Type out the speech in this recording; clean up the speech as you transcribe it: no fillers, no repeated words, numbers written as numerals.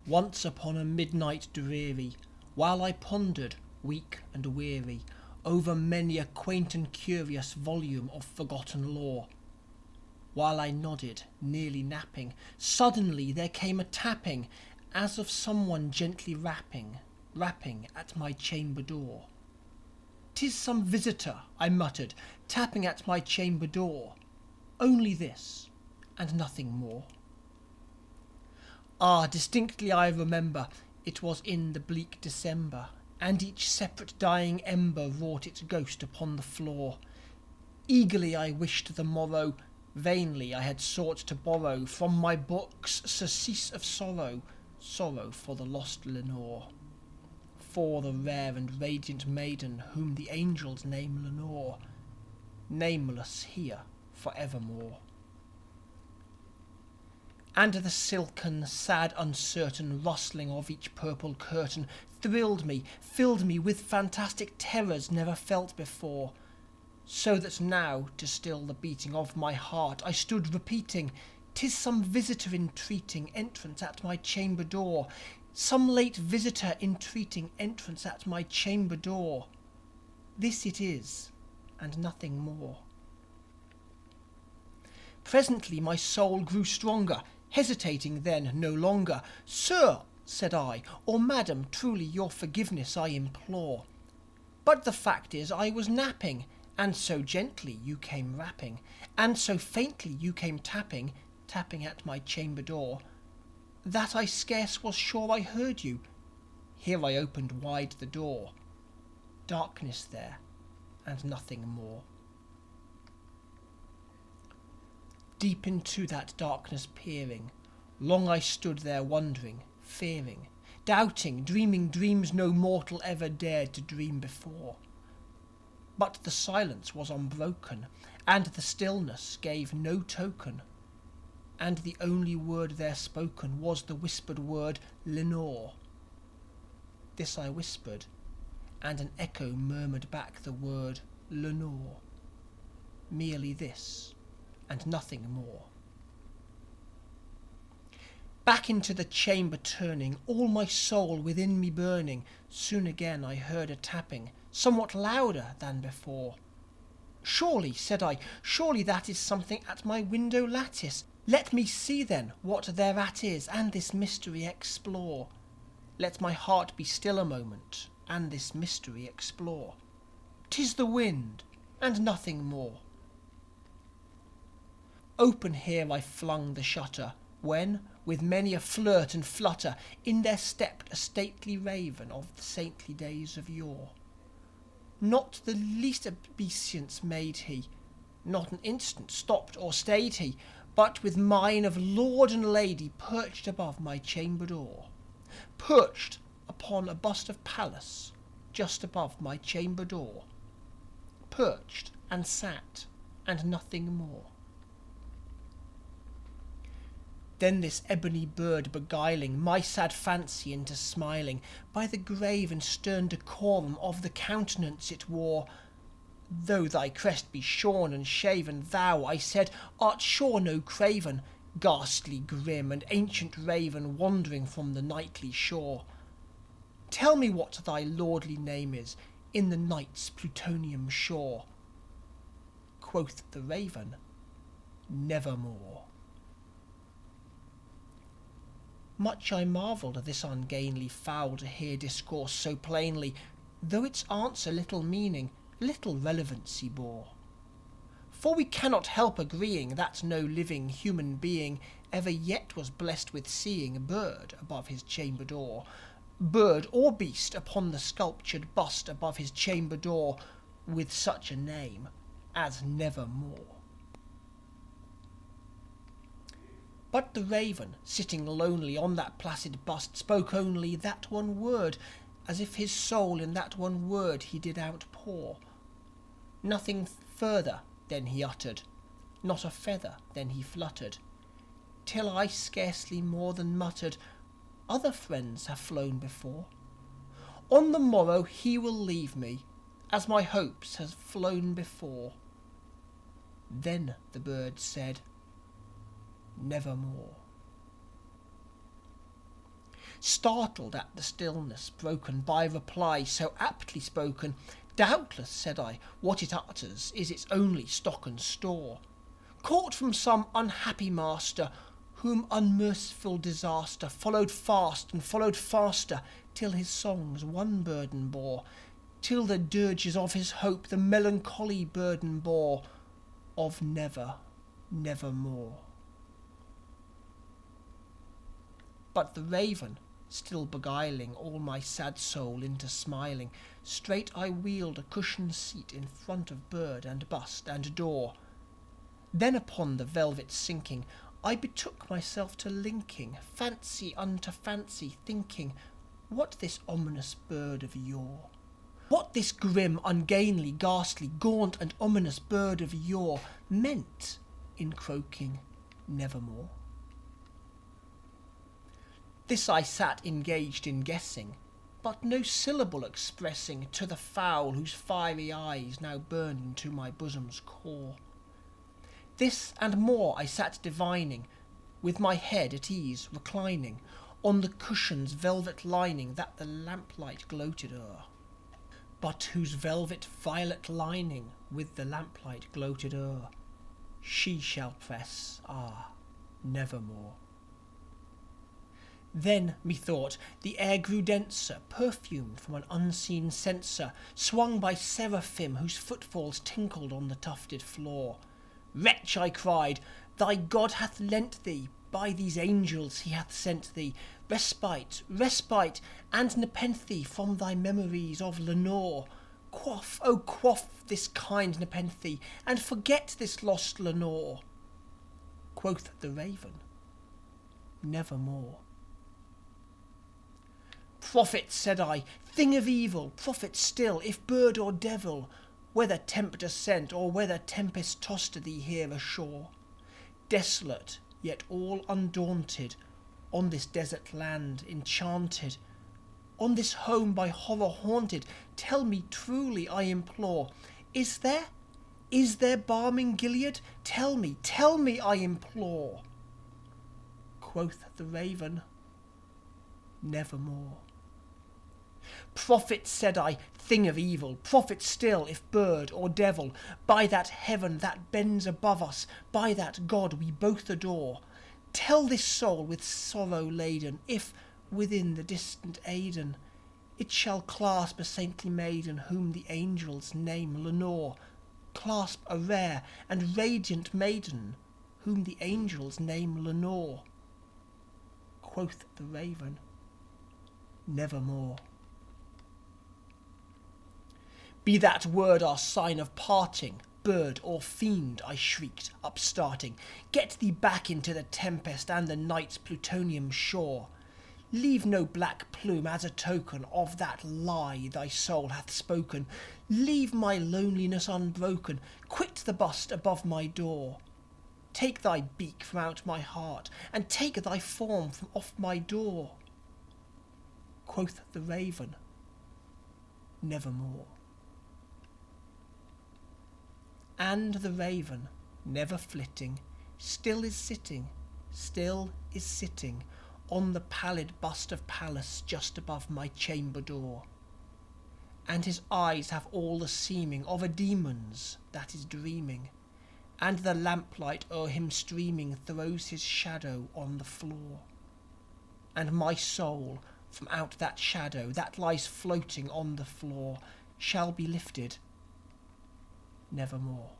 Once upon a midnight dreary, while I pondered, weak and weary, over many a quaint and curious volume of forgotten lore, while I nodded, nearly napping, suddenly there came a tapping, as of someone gently rapping at my chamber door. "'Tis some visitor," I muttered, "tapping at my chamber door. Only this, and nothing more." Distinctly I remember, it was in the bleak December, and each separate dying ember wrought its ghost upon the floor. Eagerly I wished the morrow, vainly I had sought to borrow from my books surcease of sorrow, sorrow for the lost Lenore, for the rare and radiant maiden whom the angels name Lenore, nameless here for evermore. And the silken, sad, uncertain rustling of each purple curtain thrilled me, filled me with fantastic terrors never felt before, so that now, to still the beating of my heart, I stood repeating, "'Tis some visitor entreating entrance at my chamber door, some late visitor entreating entrance at my chamber door. This it is, and nothing more." Presently my soul grew stronger, hesitating then no longer. "Sir," said I, "or Madam, truly your forgiveness I implore. But the fact is I was napping, and so gently you came rapping, and so faintly you came tapping at my chamber door, that I scarce was sure I heard you. Here I opened wide the door. Darkness there, and nothing more." Deep into that darkness peering, long I stood there wondering, fearing, doubting, dreaming dreams no mortal ever dared to dream before. But the silence was unbroken, and the stillness gave no token, and the only word there spoken was the whispered word "Lenore." This I whispered, and an echo murmured back the word "Lenore." Merely this, and nothing more. Back into the chamber turning, all my soul within me burning, soon again I heard a tapping, somewhat louder than before. "Surely," said I, "surely that is something at my window lattice. Let me see then what thereat is, and this mystery explore. Let my heart be still a moment, and this mystery explore. 'Tis the wind, and nothing more." Open here I flung the shutter, when, with many a flirt and flutter, in there stepped a stately raven of the saintly days of yore. Not the least obeisance made he, not an instant stopped or stayed he, but with mine of lord and lady perched above my chamber door, perched upon a bust of Pallas just above my chamber door, perched and sat, and nothing more. Then this ebony bird beguiling my sad fancy into smiling, by the grave and stern decorum of the countenance it wore, "Though thy crest be shorn and shaven, thou," I said, "art sure no craven, ghastly, grim, and ancient raven wandering from the nightly shore. Tell me what thy lordly name is in the night's Plutonian shore." Quoth the raven, "Nevermore." Much I marvelled at this ungainly fowl to hear discourse so plainly, though its answer little meaning, little relevancy bore. For we cannot help agreeing that no living human being ever yet was blessed with seeing a bird above his chamber door, bird or beast upon the sculptured bust above his chamber door, with such a name as Nevermore. But the raven, sitting lonely on that placid bust, spoke only that one word, as if his soul in that one word he did outpour. Nothing further then he uttered, not a feather then he fluttered, till I scarcely more than muttered, "Other friends have flown before. On the morrow he will leave me, as my hopes have flown before." Then the bird said, "Nevermore." startled at the stillness broken by reply so aptly spoken. "Doubtless," said I, "what it utters is its only stock and store, caught from some unhappy master, whom unmerciful disaster followed fast and followed faster, till his songs one burden bore, till the dirges of his hope the melancholy burden bore of never, nevermore." But the raven, still beguiling all my sad soul into smiling, straight I wheeled a cushioned seat in front of bird and bust and door. Then upon the velvet sinking, I betook myself to linking fancy unto fancy, thinking what this ominous bird of yore, what this grim, ungainly, ghastly, gaunt and ominous bird of yore meant in croaking nevermore. This I sat engaged in guessing, but no syllable expressing to the fowl whose fiery eyes now burned into my bosom's core. This and more I sat divining, with my head at ease reclining on the cushion's velvet lining that the lamplight gloated o'er, but whose velvet violet lining with the lamplight gloated o'er she shall press, nevermore. Then, methought, the air grew denser, perfumed from an unseen censer, swung by seraphim whose footfalls tinkled on the tufted floor. "Wretch," I cried, "thy God hath lent thee, by these angels he hath sent thee, respite, respite, and nepenthe from thy memories of Lenore. Quaff, oh quaff this kind nepenthe, and forget this lost Lenore." Quoth the raven, "Nevermore." "Prophet," said I, "thing of evil, prophet still, if bird or devil, whether tempter sent or whether tempest tossed thee here ashore, desolate yet all undaunted, on this desert land enchanted, on this home by horror haunted, tell me truly, I implore, is there balm in Gilead? Tell me, I implore." Quoth the raven, "Nevermore." "Prophet," said I, "thing of evil, prophet still, if bird or devil, by that heaven that bends above us, by that God we both adore, tell this soul with sorrow laden, if, within the distant Aidenn, it shall clasp a saintly maiden whom the angels name Lenore, clasp a rare and radiant maiden whom the angels name Lenore." Quoth the raven, "Nevermore." "Be that word our sign of parting, bird or fiend," I shrieked, upstarting, "get thee back into the tempest and the night's plutonium shore. Leave no black plume as a token of that lie thy soul hath spoken. Leave my loneliness unbroken. Quit the bust above my door. Take thy beak from out my heart, and take thy form from off my door." Quoth the raven, "Nevermore." And the raven, never flitting, still is sitting on the pallid bust of Pallas just above my chamber door. And his eyes have all the seeming of a demon's that is dreaming, and the lamplight o'er him streaming throws his shadow on the floor. And my soul from out that shadow that lies floating on the floor shall be lifted nevermore.